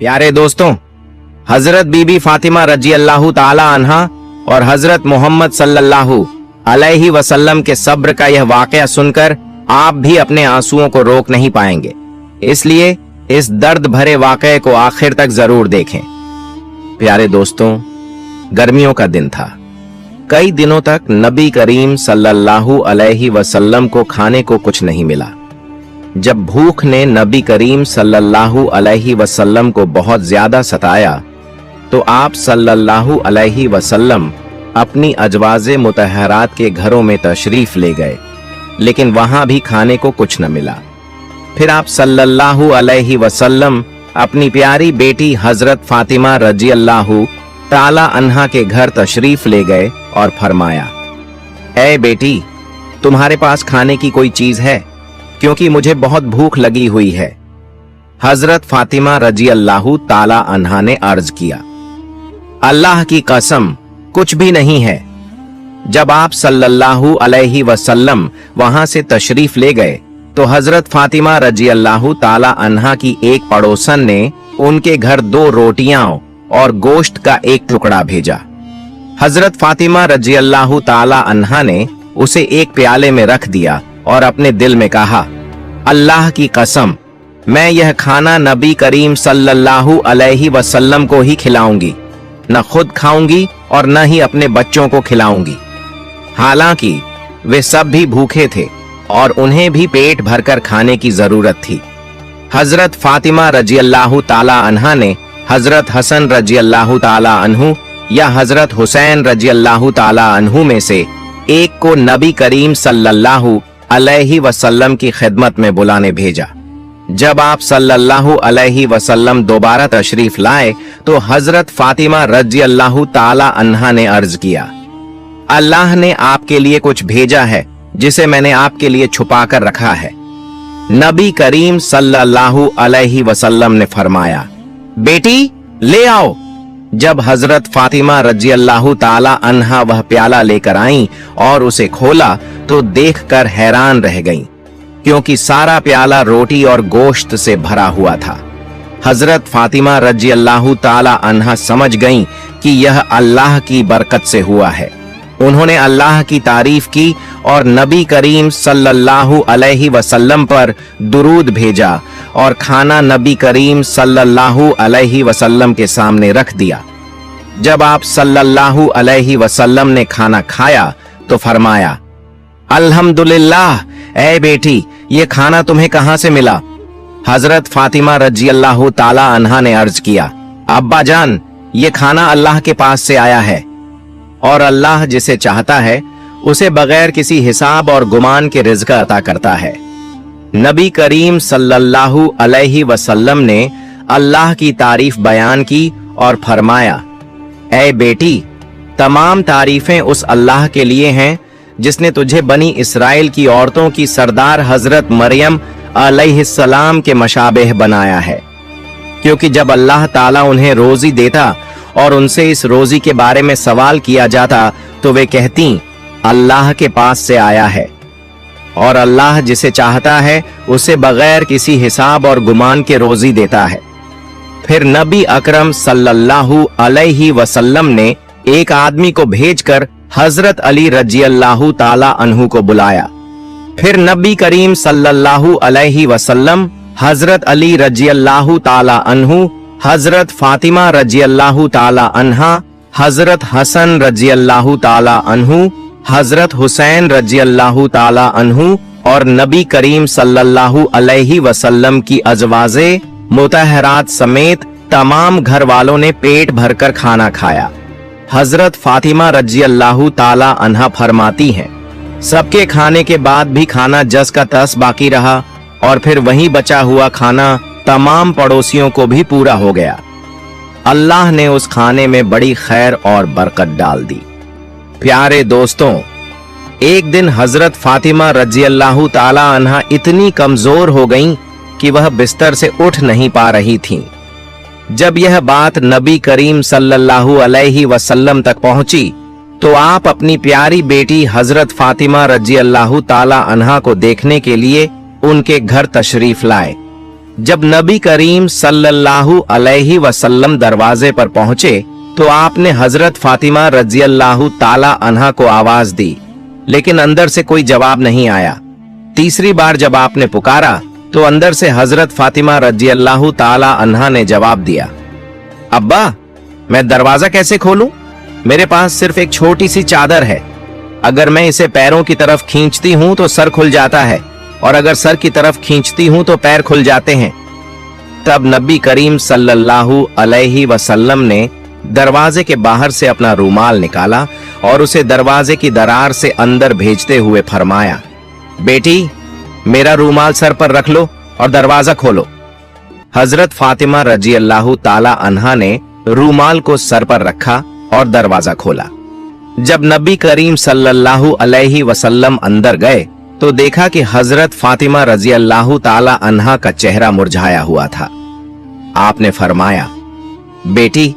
प्यारे दोस्तों, हजरत बीबी फातिमा रजी अल्लाह ताला अन्हा और हजरत मोहम्मद सल्लल्लाहु अलैहि वसल्लम के सब्र का यह वाकया सुनकर आप भी अपने आंसुओं को रोक नहीं पाएंगे। इसलिए इस दर्द भरे वाकये को आखिर तक जरूर देखें। प्यारे दोस्तों, गर्मियों का दिन था। कई दिनों तक नबी करीम सल्लल्लाहु अलैहि वसल्लम को खाने को कुछ नहीं मिला। जब भूख ने नबी करीम सल्लल्लाहु अलैहि वसल्लम को बहुत ज्यादा सताया तो आप सल्लल्लाहु अलैहि वसल्लम अपनी अजवाजे मुतहरात के घरों में तशरीफ ले गए, लेकिन वहां भी खाने को कुछ न मिला। फिर आप सल्लल्लाहु अलैहि वसल्लम अपनी प्यारी बेटी हजरत फातिमा रजी अल्लाहु ताला अन्हा के घर तशरीफ ले गए और फरमाया, ऐ बेटी, तुम्हारे पास खाने की कोई चीज है? क्योंकि मुझे बहुत भूख लगी हुई है। हजरत फातिमा रजी अल्लाहु ताला अन्हा ने अर्ज किया, अल्लाह की कसम, कुछ भी नहीं है। जब आप सल्लल्लाहु अलैहि वसल्लम वहां से तशरीफ ले गए तो हजरत फातिमा रजी अल्लाहु ताला अन्हा की एक पड़ोसन ने उनके घर 2 रोटियां और गोश्त का एक टुकड़ा भेजा। हजरत फातिमा रजी अल्लाहु ताला अन्हा ने उसे एक प्याले में रख दिया और अपने दिल में कहा, अल्लाह की कसम, मैं यह खाना नबी करीम सल्लल्लाहु अलैहि वसल्लम को ही खिलाऊंगी, न खुद खाऊंगी और न ही अपने बच्चों को खिलाऊंगी। हालांकि वे सब भी भूखे थे और उन्हें भी पेट भरकर खाने की जरूरत थी। हजरत फातिमा रजी अल्लाहु ताला अन्हा ने हजरत हसन रजी अल्लाहु ताला अन्हु या हजरत हुसैन रजी अल्लाहु ताला अन्हु में से एक को नबी करीम सल्लल्लाहु अलैहि वसल्लम की खिदमत में बुलाने भेजा। जब आप सल्लल्लाहु अलैहि वसल्लम दोबारा तशरीफ लाए तो हजरत फातिमा रजी अल्लाहु ताला अन्हा ने अर्ज किया, अल्लाह ने आपके लिए कुछ भेजा है जिसे मैंने आपके लिए छुपा कर रखा है। नबी करीम सल्लल्लाहु अलैहि वसल्लम ने फरमाया, बेटी ले आओ। जब हजरत फातिमा रजी अल्लाहु ताला अन्हा वह प्याला लेकर आईं और उसे खोला तो देखकर हैरान रह गईं, क्योंकि सारा प्याला रोटी और गोश्त से भरा हुआ था। हजरत फातिमा रजी अल्लाहु ताला अन्हा समझ गईं कि यह अल्लाह की बरकत से हुआ है। उन्होंने अल्लाह की तारीफ की और नबी करीम सल्लल्लाहु अलैहि वसल्लम पर दुरूद भेजा और खाना नबी करीम सल्लल्लाहु अलैहि वसल्लम के सामने रख दिया। जब आप सल्लल्लाहु अलैहि वसल्लम ने खाना खाया तो फरमाया, अल्हम्दुलिल्लाह, ऐ बेटी, ये खाना तुम्हें कहां से मिला? हजरत फातिमा रजी अल्लाहु ताला अन्हा ने अर्ज किया, अब्बा जान, ये खाना अल्लाह के पास से आया है और अल्लाह जिसे चाहता है उसे बगैर किसी हिसाब और गुमान के रिज़्क़ अता करता है। नबी करीम सल्लल्लाहु अलैहि वसल्लम ने अल्लाह की तारीफ बयान की और फरमाया, ऐ बेटी, तमाम तारीफें उस अल्लाह के लिए हैं जिसने तुझे बनी इसराइल की औरतों की सरदार हजरत मरियम अलैहिस्सलाम के मशाबेह बनाया है। क्योंकि जब अल्लाह ताला उन्हें रोजी देता और उनसे इस रोजी के बारे में सवाल किया जाता तो वे कहती, अल्लाह के पास से आया है और अल्लाह जिसे चाहता है उसे बगैर किसी हिसाब और गुमान के रोजी देता है। फिर नबी अकरम सल्लल्लाहु अलैहि वसल्लम ने एक आदमी को भेजकर हजरत अली रजी अल्लाहु ताला अन्हु को बुलाया। फिर नबी करीम सल्लल्लाहु अलैहि वसल्लम हजरत अली रजी अल्लाहु ताला अन्हु, हजरत फातिमा रजी अल्लाहु ताला अन्हा, हजरत हसन रजी अल्लाहु ताला अन्हु, हजरत हुसैन रजी अल्लाहु ताला अन्हु और नबी करीम सल्लल्लाहु अलैहि वसल्लम की अजवाजे मुतहरात समेत तमाम घर वालों ने पेट भरकर खाना खाया। हजरत फातिमा रजी अल्लाहु ताला अन्हा फरमाती हैं, सबके खाने के बाद भी खाना जस का तस बाकी रहा और फिर वहीं बचा हुआ खाना तमाम पड़ोसियों को भी पूरा हो गया। अल्लाह ने उस खाने में बड़ी खैर और बरकत डाल दी। प्यारे दोस्तों, एक दिन हजरत फातिमा रजी अल्लाहु ताला अन्हा इतनी कमजोर हो गईं कि वह बिस्तर से उठ नहीं पा रही थीं। जब यह बात नबी करीम सल्लल्लाहु अलैहि वसल्लम तक पहुंची तो आप अपनी प्यारी बेटी हजरत फातिमा रजी अल्लाहु ताला अन्हा को देखने के लिए उनके घर तशरीफ लाए। जब नबी करीम सल्लल्लाहु अलैहि वसल्लम दरवाजे पर पहुंचे तो आपने हजरत फातिमा रज़ियल्लाहु ताला अन्हा को आवाज दी, लेकिन अंदर से कोई जवाब नहीं आया। तीसरी बार जब आपने पुकारा तो अंदर से हजरत फातिमा रज़ियल्लाहु ताला अन्हा ने जवाब दिया, अब्बा, मैं दरवाजा कैसे खोलूं? मेरे पास सिर्फ एक छोटी सी चादर है। अगर मैं इसे पैरों की तरफ खींचती हूं तो सर खुल जाता है, और अगर सर की तरफ खींचती हूं तो पैर खुल जाते हैं। तब नबी करीम सल्लल्लाहु अलैहि वसल्लम ने दरवाजे के बाहर से अपना रूमाल निकाला और उसे दरवाजे की दरार से अंदर भेजते हुए फरमाया, बेटी, मेरा रूमाल सर पर रख लो और दरवाजा खोलो। हजरत फातिमा रज़ियल्लाहु ताला अन्हा ने रूमाल को सर पर रखा और दरवाजा खोला। जब नबी करीम सल्लल्लाहु अलैहि वसल्लम अंदर गए तो देखा कि हजरत फातिमा रज़ियल्लाहु ताला अन्हा का चेहरा मुरझाया हुआ था। आपने फरमाया, बेटी,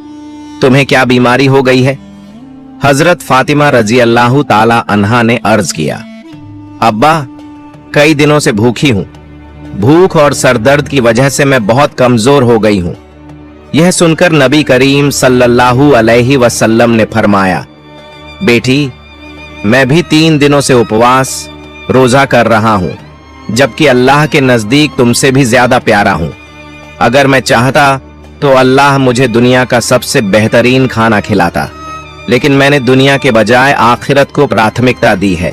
तुम्हें क्या बीमारी हो गई है? हजरत फातिमा रज़ियल्लाहु ताला अन्हा ने अर्ज किया, अब्बा, कई दिनों से भूखी हूं। भूख और सरदर्द की वजह से मैं बहुत कमजोर हो गई हूं। यह सुनकर नबी करीम सल्लल्लाहु अलैहि वसल्लम ने फरमाया, बेटी, मैं भी 3 दिनों से उपवास रोजा कर रहा हूं, जबकि अल्लाह के नजदीक तुमसे भी ज्यादा प्यारा हूं। अगर मैं चाहता तो अल्लाह मुझे दुनिया का सबसे बेहतरीन खाना खिलाता, लेकिन मैंने दुनिया के बजाय आखिरत को प्राथमिकता दी है।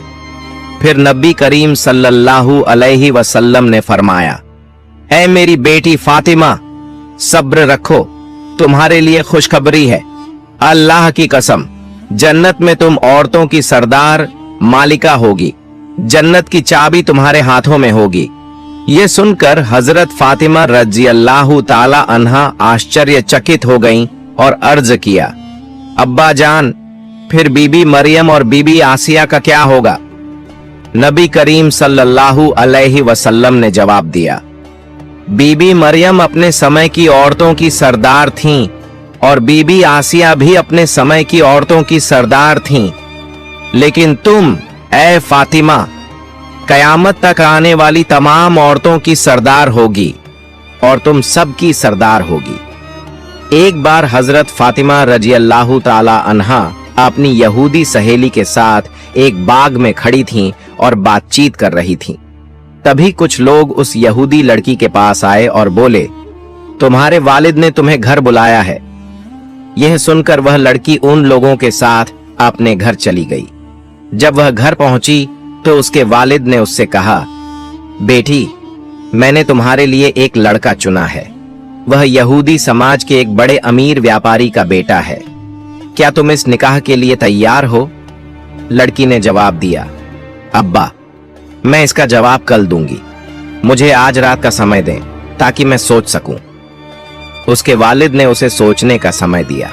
फिर नबी करीम सल्लल्लाहु अलैहि वसल्लम ने फरमाया, ऐ मेरी बेटी फातिमा, सब्र रखो, तुम्हारे लिए खुशखबरी है। अल्लाह की कसम, जन्नत में तुम औरतों की सरदार मालिका होगी। जन्नत की चाबी तुम्हारे हाथों में होगी। ये सुनकर हजरत फातिमा रज़ियल्लाहु ताला अन्हा आश्चर्यचकित हो गईं और अर्ज किया, अब्बा जान, फिर बीबी मरियम और बीबी आसिया का क्या होगा? नबी करीम सल्लल्लाहु अलैहि वसल्लम ने जवाब दिया, बीबी मरियम अपने समय की औरतों की सरदार थीं और बीबी आसिया भी अपने समय की औरतों की सरदार थीं, लेकिन तुम, ऐ फातिमा, कयामत तक आने वाली तमाम औरतों की सरदार होगी और तुम सबकी सरदार होगी। एक बार हजरत फातिमा रज़ियल्लाहु ताला अन्हा अपनी यहूदी सहेली के साथ एक बाग में खड़ी थीं और बातचीत कर रही थीं। तभी कुछ लोग उस यहूदी लड़की के पास आए और बोले, तुम्हारे वालिद ने तुम्हें घर बुलाया है। यह सुनकर वह लड़की उन लोगों के साथ अपने घर चली गई। जब वह घर पहुंची तो उसके वालिद ने उससे कहा, बेटी, मैंने तुम्हारे लिए एक लड़का चुना है। वह यहूदी समाज के एक बड़े अमीर व्यापारी का बेटा है। क्या तुम इस निकाह के लिए तैयार हो? लड़की ने जवाब दिया, अब्बा, मैं इसका जवाब कल दूंगी। मुझे आज रात का समय दें ताकि मैं सोच सकूं। उसके वालिद ने उसे सोचने का समय दिया।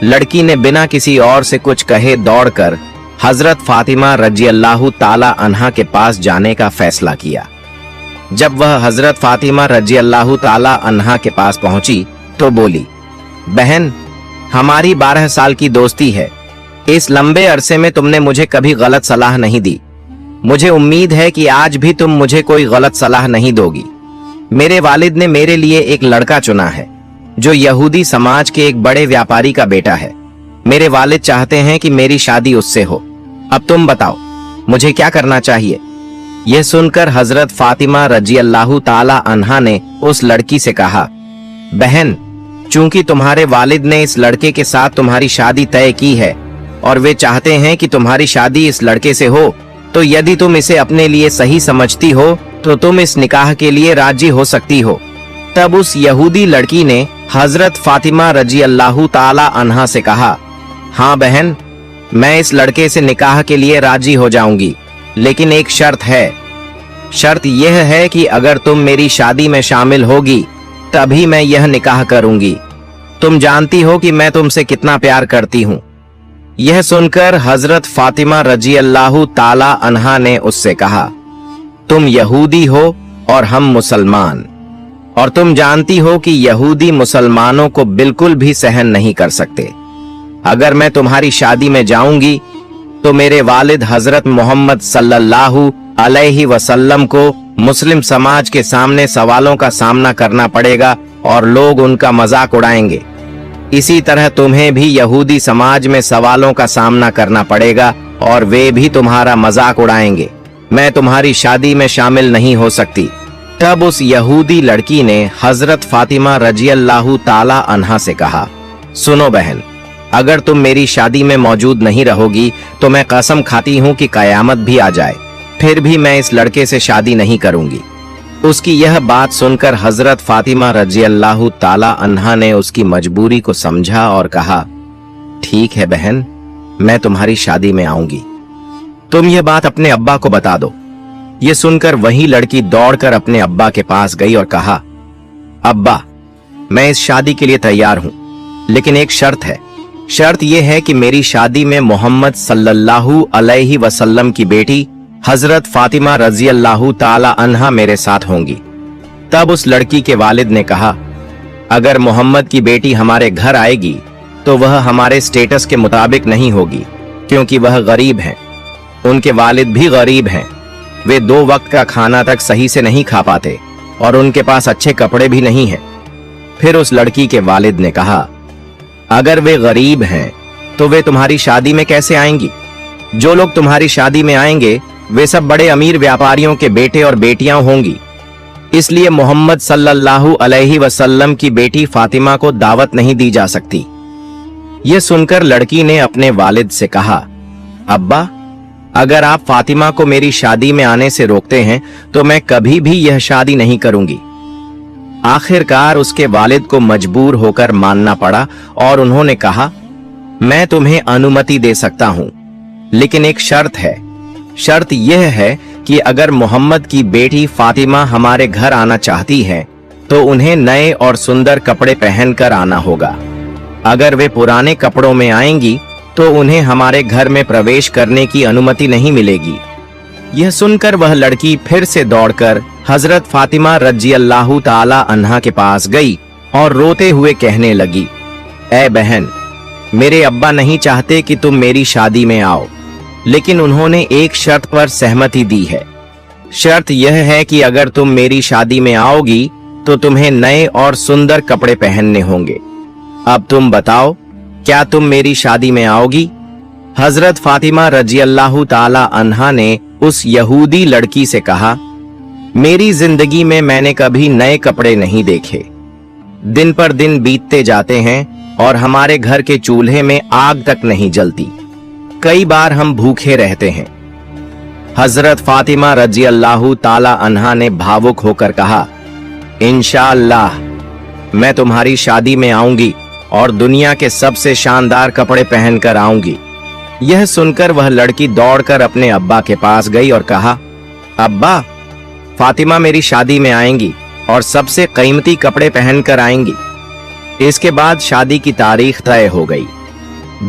लड़की ने बिना किसी और से कुछ कहे दौड़कर हजरत फातिमा रज़ियल्लाहु ताला अन्हा के पास जाने का फैसला किया। जब वह हजरत फातिमा रज़ियल्लाहु ताला अन्हा के पास पहुंची तो बोली, बहन, हमारी 12 साल की दोस्ती है। इस लंबे अरसे में तुमने मुझे कभी गलत सलाह नहीं दी। मुझे उम्मीद है कि आज भी तुम मुझे कोई गलत सलाह नहीं दोगी। मेरे वालिद ने मेरे लिए एक लड़का चुना है जो यहूदी समाज के एक बड़े व्यापारी का बेटा है। मेरे वालिद चाहते हैं कि मेरी शादी उससे हो। अब तुम बताओ, मुझे क्या करना चाहिए? यह सुनकर हजरत फातिमा रज़ियल्लाहु ताला अन्हा ने उस लड़की से कहा, बहन, चूंकि तुम्हारे वालिद ने इस लड़के के साथ तुम्हारी शादी तय की है और वे चाहते हैं कि तुम्हारी शादी इस लड़के से हो, तो यदि तुम इसे अपने लिए सही समझती हो तो तुम इस निकाह के लिए राजी हो सकती हो। तब उस यहूदी लड़की ने हजरत फातिमा रज़ियल्लाहु ताला अन्हा से कहा, हाँ बहन, मैं इस लड़के से निकाह के लिए राजी हो जाऊंगी, लेकिन एक शर्त है। शर्त यह है कि अगर तुम मेरी शादी में शामिल होगी तभी मैं यह निकाह करूंगी। तुम जानती हो कि मैं तुमसे कितना प्यार करती हूं। यह सुनकर हजरत फातिमा रज़ियल्लाहु ताला अन्हा ने उससे कहा, तुम यहूदी हो और हम मुसलमान, और तुम जानती हो कि यहूदी मुसलमानों को बिल्कुल भी सहन नहीं कर सकते। अगर मैं तुम्हारी शादी में जाऊंगी तो मेरे वालिद हजरत मोहम्मद सल्लल्लाहु अलैहि वसल्लम को मुस्लिम समाज के सामने सवालों का सामना करना पड़ेगा और लोग उनका मजाक उड़ाएंगे। इसी तरह तुम्हें भी यहूदी समाज में सवालों का सामना करना पड़ेगा और वे भी तुम्हारा मजाक उड़ाएंगे। मैं तुम्हारी शादी में शामिल नहीं हो सकती। तब उस यहूदी लड़की ने हजरत फातिमा रजियल्लाहु ताला अन्हा से कहा, सुनो बहन, अगर तुम मेरी शादी में मौजूद नहीं रहोगी तो मैं कसम खाती हूँ कि कयामत भी आ जाए, फिर भी मैं इस लड़के से शादी नहीं करूंगी। उसकी यह बात सुनकर हजरत फातिमा रजियल्लाहु ताला अन्हा ने उसकी मजबूरी को समझा और कहा, ठीक है बहन, मैं तुम्हारी शादी में आऊंगी। तुम यह बात अपने अब्बा को बता दो। ये सुनकर वही लड़की दौड़कर अपने अब्बा के पास गई और कहा, अब्बा, मैं इस शादी के लिए तैयार हूं, लेकिन एक शर्त है। शर्त यह है कि मेरी शादी में मोहम्मद सल्लल्लाहु अलैहि वसल्लम की बेटी हजरत फातिमा रजियल्लाहु ताला अन्हा मेरे साथ होंगी। तब उस लड़की के वालिद ने कहा, अगर मोहम्मद की बेटी हमारे घर आएगी तो वह हमारे स्टेटस के मुताबिक नहीं होगी, क्योंकि वह गरीब हैं। उनके वालिद भी गरीब हैं। वे 2 वक्त का खाना तक सही से नहीं खा पाते और उनके पास अच्छे कपड़े भी नहीं हैं। फिर उस लड़की के वालिद ने कहा, अगर वे गरीब हैं तो वे तुम्हारी शादी में कैसे आएंगी? जो लोग तुम्हारी शादी में आएंगे वे सब बड़े अमीर व्यापारियों के बेटे और बेटियां होंगी, इसलिए मोहम्मद सल्लल्लाहु अलैहि वसल्लम की बेटी फातिमा को दावत नहीं दी जा सकती। यह सुनकर लड़की ने अपने वालिद से कहा, अब्बा, अगर आप फातिमा को मेरी शादी में आने से रोकते हैं तो मैं कभी भी यह शादी नहीं करूंगी। आखिरकार उसके वालिद को मजबूर होकर मानना पड़ा और उन्होंने कहा, मैं तुम्हें अनुमति दे सकता हूं, लेकिन एक शर्त है। शर्त यह है कि अगर मोहम्मद की बेटी फातिमा हमारे घर आना चाहती है तो उन्हें नए और सुंदर कपड़े पहनकर आना होगा। अगर वे पुराने कपड़ों में आएंगी तो उन्हें हमारे घर में प्रवेश करने की अनुमति नहीं मिलेगी। यह सुनकर वह लड़की फिर से दौड़कर हजरत फातिमा रजियल्लाहु ताला अन्हा के पास गई और रोते हुए कहने लगी, ऐ बहन, मेरे अब्बा नहीं चाहते कि तुम मेरी शादी में आओ, लेकिन उन्होंने एक शर्त पर सहमति दी है। शर्त यह है कि अगर तुम मेरी शादी में आओगी तो तुम्हें नए और सुंदर कपड़े पहनने होंगे। अब तुम बताओ, क्या तुम मेरी शादी में आओगी? हजरत फातिमा रजियल्लाहु ताला अन्हा ने उस यहूदी लड़की से कहा, मेरी जिंदगी में मैंने कभी नए कपड़े नहीं देखे। दिन पर दिन बीतते जाते हैं और हमारे घर के चूल्हे में आग तक नहीं जलती। कई बार हम भूखे रहते हैं। हजरत फातिमा रजियल्लाहु ताला अन्हा ने भावुक होकर कहा, इंशाअल्लाह मैं तुम्हारी शादी में आऊंगी और दुनिया के सबसे शानदार कपड़े पहनकर आऊंगी। यह सुनकर वह लड़की दौड़कर अपने अब्बा के पास गई और कहा, अब्बा, फातिमा मेरी शादी में आएंगी और सबसे कीमती कपड़े पहनकर आएंगी। इसके बाद शादी की तारीख तय हो गई।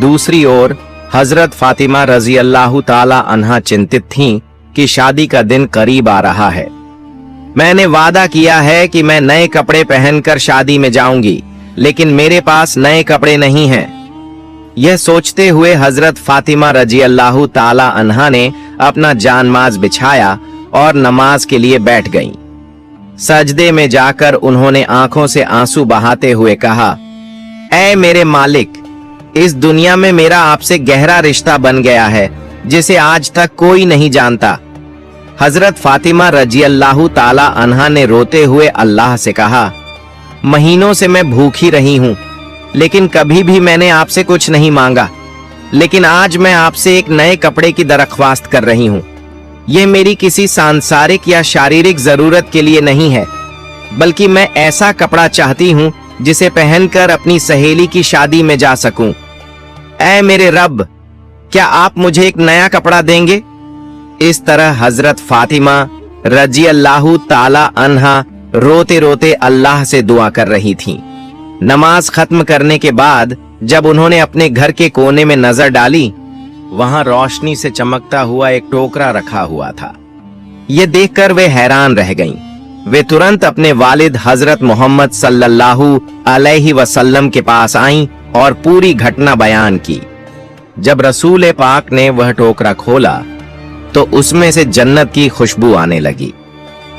दूसरी ओर हजरत फातिमा रजियल्लाहु ताला अन्हा चिंतित थीं कि शादी का दिन करीब आ रहा है। मैंने वादा किया है कि मैं नए कपड़े पहनकर शादी में जाऊंगी, लेकिन मेरे पास नए कपड़े नहीं हैं। यह सोचते हुए हजरत फातिमा रजियल्लाहु ताला अन्हा ने अपना जानमाज बिछाया और नमाज के लिए बैठ गईं। सजदे में जाकर उन्होंने आंखों से आंसू बहाते हुए कहा, ऐ मेरे मालिक, इस दुनिया में मेरा आपसे गहरा रिश्ता बन गया है जिसे आज तक कोई नहीं जानता। हजरत फातिमा रजियल्लाहु ताला अन्हा ने रोते हुए अल्लाह से कहा, महीनों से मैं भूखी रही हूं, लेकिन कभी भी मैंने आपसे कुछ नहीं मांगा, लेकिन आज मैं आपसे एक नए कपड़े की दरख्वास्त कर रही हूं। यह मेरी किसी सांसारिक या शारीरिक जरूरत के लिए नहीं है, बल्कि मैं ऐसा कपड़ा चाहती हूं जिसे पहनकर अपनी सहेली की शादी में जा सकूं। ऐ मेरे रब, क्या आप मुझे एक नया कपड़ा देंगे? इस तरह हजरत फातिमा रजियल्लाहु ताला अन्हा रोते रोते अल्लाह से दुआ कर रही थीं। नमाज खत्म करने के बाद जब उन्होंने अपने घर के कोने में नजर डाली, वहां रोशनी से चमकता हुआ एक टोकरा रखा हुआ था। यह देखकर वे हैरान रह गईं। वे तुरंत अपने वालिद हजरत मोहम्मद सल्लल्लाहु अलैहि वसल्लम के पास आईं और पूरी घटना बयान की। जब रसूल पाक ने वह टोकरा खोला तो उसमें से जन्नत की खुशबू आने लगी।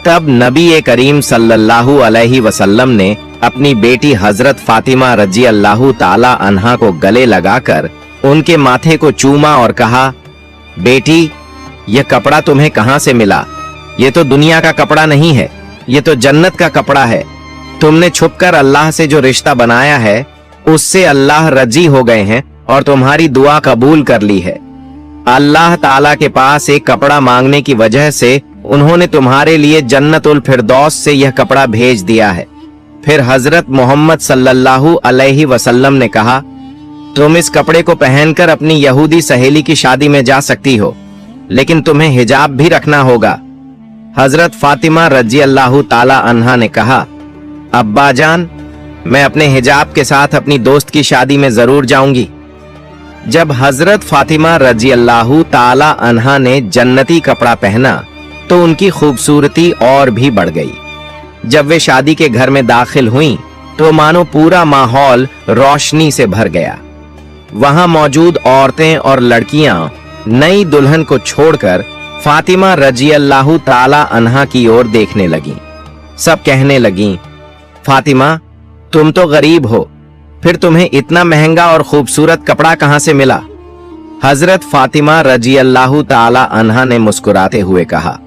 तब नबी करीम सल्लल्लाहु अलैहि वसल्लम ने अपनी बेटी हजरत फातिमा रजी अल्लाह ताला अन्हा को गले लगाकर उनके माथे को चूमा और कहा, बेटी, यह कपड़ा तुम्हें कहां से मिला? ये तो दुनिया का कपड़ा नहीं है, ये तो जन्नत का कपड़ा है। तुमने छुपकर अल्लाह से जो रिश्ता बनाया है उससे अल्लाह रजी हो गए हैं और तुम्हारी दुआ कबूल कर ली है। अल्लाह ताला के पास एक कपड़ा मांगने की वजह से उन्होंने तुम्हारे लिए जन्नतुल फिरदौस से यह कपड़ा भेज दिया है। फिर हजरत मोहम्मद सल्लल्लाहु अलैहि वसल्लम ने कहा, तुम इस कपड़े को पहनकर अपनी यहूदी सहेली की शादी में जा सकती हो, लेकिन तुम्हें हिजाब भी रखना होगा। हजरत फातिमा रजी अल्लाह ताला अन्हा ने कहा, अब्बा जान, मैं अपने हिजाब के साथ अपनी दोस्त की शादी में जरूर जाऊंगी। जब हजरत फातिमा रजी अल्लाह ताला अन्हा ने जन्नती कपड़ा पहना तो उनकी खूबसूरती और भी बढ़ गई। जब वे शादी के घर में दाखिल हुईं, तो मानो पूरा माहौल रोशनी से भर गया। वहां मौजूद औरतें और लड़कियां नई दुल्हन को छोड़कर फातिमा रजी अल्लाह ताला अन्हा की ओर देखने लगीं। सब कहने लगीं, फातिमा, तुम तो गरीब हो, फिर तुम्हें इतना महंगा और खूबसूरत कपड़ा कहां से मिला? हजरत फातिमा रजी अल्लाह ताला अन्हा ने मुस्कुराते हुए कहा,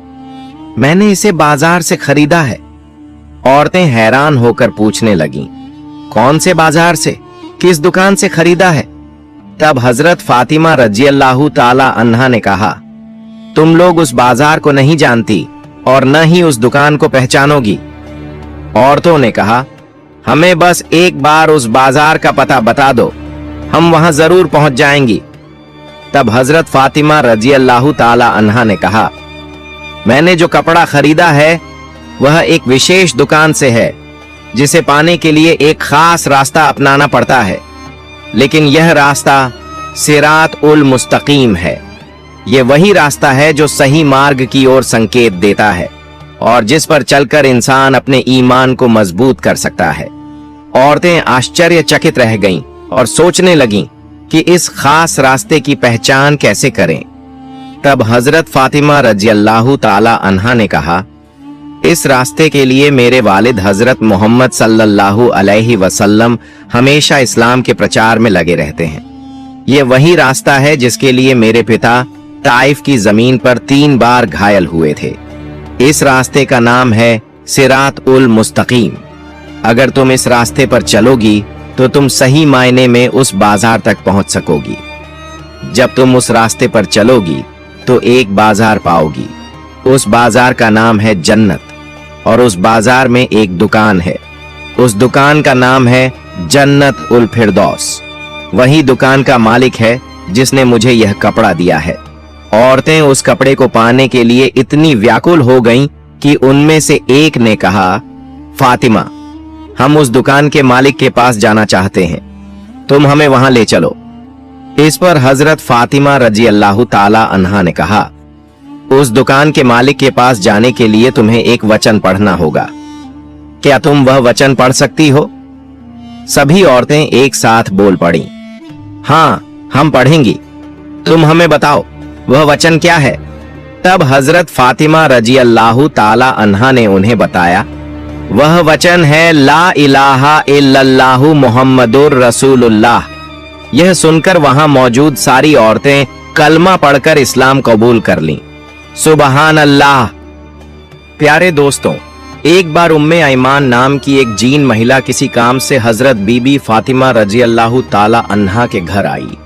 मैंने इसे बाजार से खरीदा है। औरतें हैरान होकर पूछने लगीं, कौन से बाजार से, किस दुकान से खरीदा है? तब हजरत फातिमा रजी अल्लाह ताला अन्हा ने कहा, तुम लोग उस बाजार को नहीं जानती और न ही उस दुकान को पहचानोगी। औरतों ने कहा, हमें बस एक बार उस बाजार का पता बता दो, हम वहां जरूर पहुंच जाएंगी। तब हजरत फातिमा रजी अल्लाह ताला अन्हा ने कहा, मैंने जो कपड़ा खरीदा है वह एक विशेष दुकान से है, जिसे पाने के लिए एक खास रास्ता अपनाना पड़ता है, लेकिन यह रास्ता सिरात उल मुस्तकीम है। यह वही रास्ता है जो सही मार्ग की ओर संकेत देता है और जिस पर चलकर इंसान अपने ईमान को मजबूत कर सकता है। औरतें आश्चर्यचकित रह गईं और सोचने लगीं कि इस खास रास्ते की पहचान कैसे करें। तब हजरत फातिमा रजी अल्लाह ताला अन्हा ने कहा, इस रास्ते के लिए मेरे वालिद हजरत मोहम्मद सल्लल्लाहु अलैहि वसल्लम हमेशा इस्लाम के प्रचार में लगे रहते हैं। यह वही रास्ता है जिसके लिए मेरे पिता ताइफ की जमीन पर 3 बार घायल हुए थे। इस रास्ते का नाम है सिरात उल मुस्तकीम। अगर तुम इस रास्ते पर चलोगी तो तुम सही मायने में उस बाजार तक पहुंच सकोगी। जब तुम उस रास्ते पर चलोगी तो एक बाजार पाओगी। उस बाजार का नाम है जन्नत और उस बाजार में एक दुकान है। उस दुकान का नाम है जन्नत उल फिरदौस। वही दुकान का मालिक है जिसने मुझे यह कपड़ा दिया है। औरतें उस कपड़े को पाने के लिए इतनी व्याकुल हो गईं कि उनमें से एक ने कहा, फातिमा, हम उस दुकान के मालिक के पास जाना चाहते हैं, तुम हमें वहां ले चलो। इस पर हजरत फातिमा रजी अल्लाह ताला अन्हा ने कहा, उस दुकान के मालिक के पास जाने के लिए तुम्हें एक वचन पढ़ना होगा। क्या तुम वह वचन पढ़ सकती हो? सभी औरतें एक साथ बोल पड़ी, हाँ, हम पढ़ेंगी। तुम हमें बताओ वह वचन क्या है? तब हजरत फातिमा रजी अल्लाह ताला अन्हा ने उन्हें बताया, वह वचन है ला इलाहा इल्लल्लाहु मुहम्मदुर रसूलुल्लाह। यह सुनकर वहां मौजूद सारी औरतें कलमा पढ़कर इस्लाम कबूल कर लीं। सुबहान अल्लाह। प्यारे दोस्तों, एक बार उम्मे ऐमान नाम की एक जीन महिला किसी काम से हजरत बीबी फातिमा रजी अल्लाह ताला अन्हा के घर आई।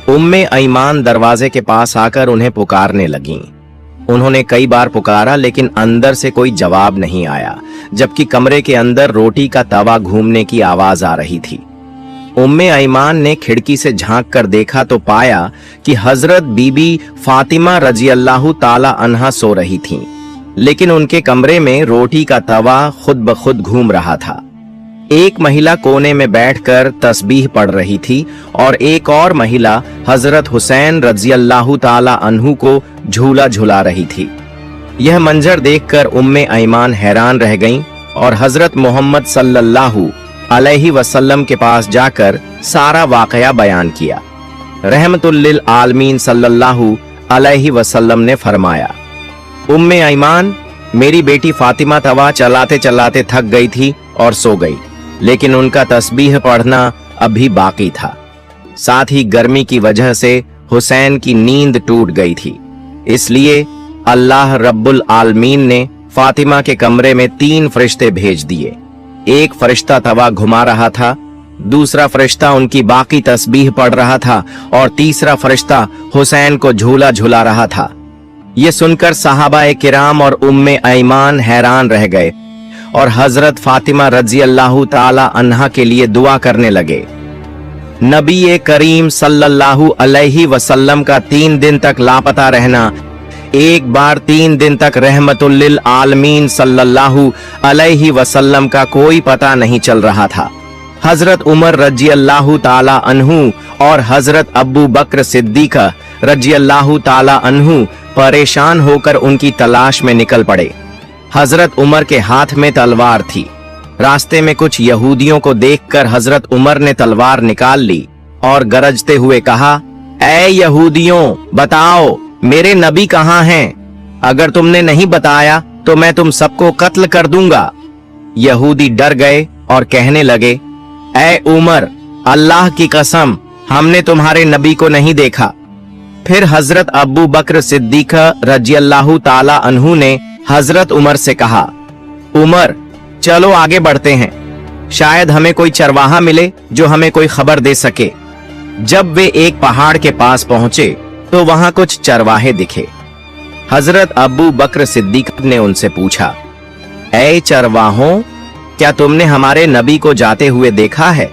उम्मे ऐमान दरवाजे के पास आकर उन्हें पुकारने लगीं। उन्होंने कई बार पुकारा लेकिन अंदर से कोई जवाब नहीं आया, जबकि कमरे के अंदर रोटी का तवा घूमने की आवाज आ रही थी। उम्मे ऐमान ने खिड़की से झांक कर देखा तो पाया कि हजरत बीबी फातिमा रजी अल्लाह ताला अन्हा सो रही थीं, लेकिन उनके कमरे में रोटी का तवा खुद ब खुद घूम रहा था। एक महिला कोने में बैठकर तस्बीह पढ़ रही थी और एक और महिला हजरत हुसैन रजी अल्लाह ताला अन्हु को झूला झुला रही थी। यह मंजर देखकर उम्मे ऐमान हैरान रह गईं और हजरत मोहम्मद सल्लल्लाहु अलैहि वसल्लम के पास जाकर सारा वाकया बयान किया। रहमतुल लिल आलमीन सल्लल्लाहु अलैहि वसल्लम ने फरमाया, उम्मे ऐमान, मेरी बेटी फातिमा तवा चलाते चलाते थक गई थी और सो गई, लेकिन उनका तस्बीह पढ़ना अभी बाकी था। साथ ही गर्मी की वजह से हुसैन की नींद टूट गई थी, इसलिए अल्लाह रब्बुल आलमीन ने फातिमा के कमरे में 3 फरिश्ते भेज दिए। एक फरिश्ता तवा घुमा रहा था, दूसरा फरिश्ता उनकी बाकी तस्बीह पढ़ रहा था और तीसरा फरिश्ता हुसैन को झूला झुला रहा था। ये सुनकर सहाबा किराम और उम्मे ऐमान हैरान रह गए और हजरत फातिमा रजी अल्लाह ताला अन्हा के लिए दुआ करने लगे। नबी करीम सल्लल्लाहु अलैहि वसल्लम का 3 दिन तक लापता रहना, एक बार 3 दिन तक रहमतुल लिल आलमीन सल्लल्लाहु अलैहि वसल्लम का कोई पता नहीं चल रहा था। हजरत उमर रजी अल्लाह ताला अन्हु और हजरत अब्बू बकर सिद्दीक रजी अल्लाह ताला अन्हु परेशान होकर उनकी तलाश में निकल पड़े। हजरत उमर के हाथ में तलवार थी। रास्ते में कुछ यहूदियों को देखकर हजरत उमर ने तलवार निकाल ली और गरजते हुए कहा, ऐ यहूदियों, बताओ मेरे नबी कहाँ हैं? अगर तुमने नहीं बताया तो मैं तुम सबको कत्ल कर दूंगा। यहूदी डर गए और कहने लगे, ऐ उमर, अल्लाह की कसम, हमने तुम्हारे नबी को नहीं देखा। फिर हजरत अब्बू बकर सिद्दीक रजी अल्लाह ताला अन्हु ने हजरत उमर से कहा, उमर, चलो आगे बढ़ते हैं, शायद हमें कोई चरवाहा मिले जो हमें कोई खबर दे सके। जब वे एक पहाड़ के पास पहुंचे तो वहां कुछ चरवाहे दिखे। हजरत अब्बू बकर सिद्दीक ने उनसे पूछा, ऐ चरवाहों, क्या तुमने हमारे नबी को जाते हुए देखा है?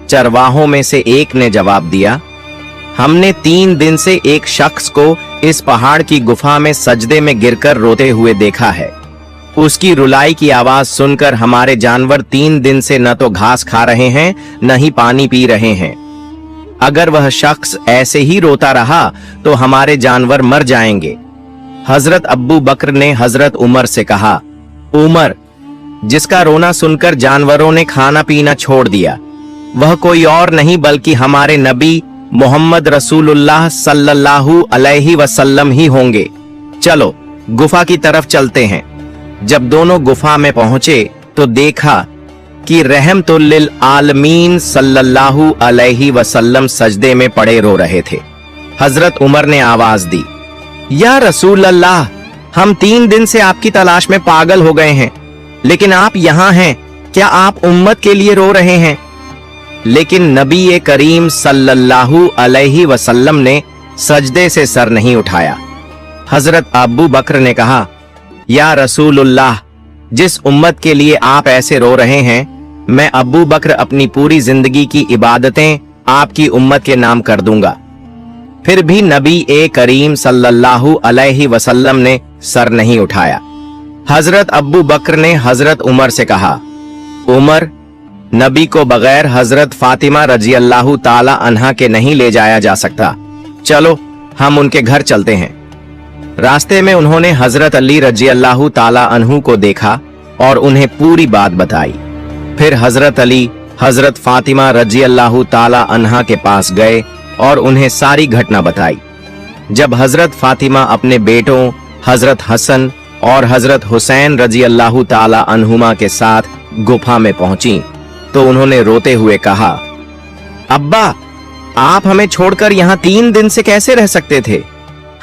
चरवाहों में से एक ने जवाब दिया, हमने 3 दिन से एक शख्स को इस पहाड़ की गुफा में सजदे में गिरकर रोते हुए देखा है। उसकी रुलाई की आवाज सुनकर हमारे जानवर 3 दिन से न तो घास खा रहे हैं न ही पानी पी रहे हैं। अगर वह शख्स ऐसे ही रोता रहा तो हमारे जानवर मर जाएंगे। हजरत अब्बू बकर ने हजरत उमर से कहा, उमर, जिसका रोना सुनकर जानवरों ने खाना पीना छोड़ दिया, वह कोई और नहीं बल्कि हमारे नबी मोहम्मद रसूलुल्लाह सल्लल्लाहु अलैहि वसल्लम ही होंगे। चलो गुफा की तरफ चलते हैं। जब दोनों गुफा में पहुंचे तो देखा कि रहमतुल लिल आलमीन सल्लल्लाहु अलैहि वसल्लम सजदे में पड़े रो रहे थे। हजरत उमर ने आवाज दी, या रसूल अल्लाह, हम 3 दिन से आपकी तलाश में पागल हो गए हैं, लेकिन आप यहाँ हैं, क्या आप उम्मत के लिए रो रहे हैं? लेकिन नबी करीम सल्लल्लाहु अलैहि वसल्लम ने सजदे से सर नहीं उठाया। हजरत अब्बू बकर ने कहा, या रसूलुल्लाह, जिस उम्मत के लिए आप ऐसे रो रहे हैं, मैं अब्बू बकर अपनी पूरी जिंदगी की इबादतें आपकी उम्मत के नाम कर दूंगा। फिर भी नबी करीम सल्लल्लाहु अलैहि वसल्लम ने सर नहीं उठाया। हजरत अब्बू बकर ने हजरत उमर से कहा, उमर, नबी को बगैर हजरत फातिमा रजी अल्लाह ताला अन्हा के नहीं ले जाया जा सकता। चलो हम उनके घर चलते हैं। रास्ते में उन्होंने हजरत अली रजी अल्लाह ताला अन्हु को देखा और उन्हें पूरी बात बताई। फिर हजरत अली हजरत फातिमा रजी अल्लाह ताला अन्हा के पास गए और उन्हें सारी घटना बताई। जब हजरत फातिमा अपने बेटों हजरत हसन और हजरत हुसैन रजी अल्लाह ताला अन्हुमा के साथ गुफा में पहुंची तो उन्होंने रोते हुए कहा, अब्बा, आप हमें छोड़कर यहाँ 3 दिन से कैसे रह सकते थे?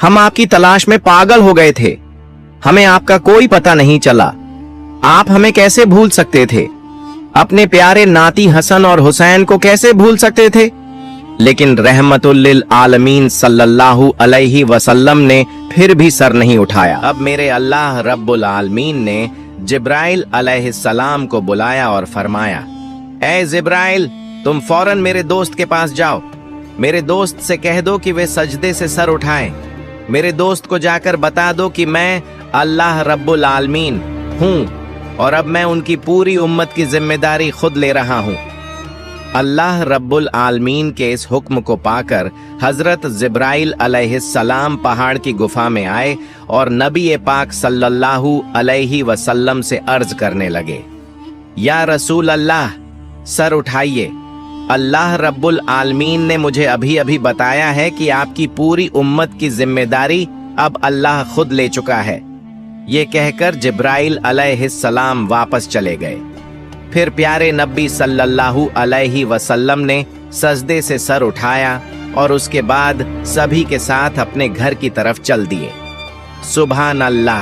हम आपकी तलाश में पागल हो गए थे, हमें आपका कोई पता नहीं चला। आप हमें कैसे भूल सकते थे? अपने प्यारे नाती हसन और हुसैन को कैसे भूल सकते थे? लेकिन रहमतुल लिल आलमीन सल्लल्लाहु अलैहि वसल्लम ने फिर भी सर नहीं उठाया। अब मेरे अल्लाह रब्बुल आलमीन ने जिब्राइल अलैहिस्सलाम को बुलाया और फरमाया, ऐ जिब्राइल, तुम फौरन मेरे दोस्त के पास जाओ। मेरे दोस्त से कह दो कि वे सजदे से सर उठाएं। मेरे दोस्त को जाकर बता दो कि मैं अल्लाह रब्बुल आलमीन हूँ और अब मैं उनकी पूरी उम्मत की जिम्मेदारी खुद ले रहा हूँ। अल्लाह रब्बुल आलमीन के इस हुक्म को पाकर हजरत जिब्राइल अलैहिस्सलाम पहाड़ की गुफा में आए और नबी पाक सल्लल्लाहु अलैहि वसल्लम से अर्ज करने लगे, या रसूल अल्लाह, सर उठाइए। अल्लाह रब्बुल आलमीन ने मुझे अभी अभी बताया है कि आपकी पूरी उम्मत की जिम्मेदारी अब अल्लाह खुद ले चुका है। ये कहकर जिब्राइल अलैहिस्सलाम वापस चले गए। फिर प्यारे नबी सल्लल्लाहु अलैहि वसल्लम ने सजदे से सर उठाया और उसके बाद सभी के साथ अपने घर की तरफ चल दिए। सुभान अल्लाह।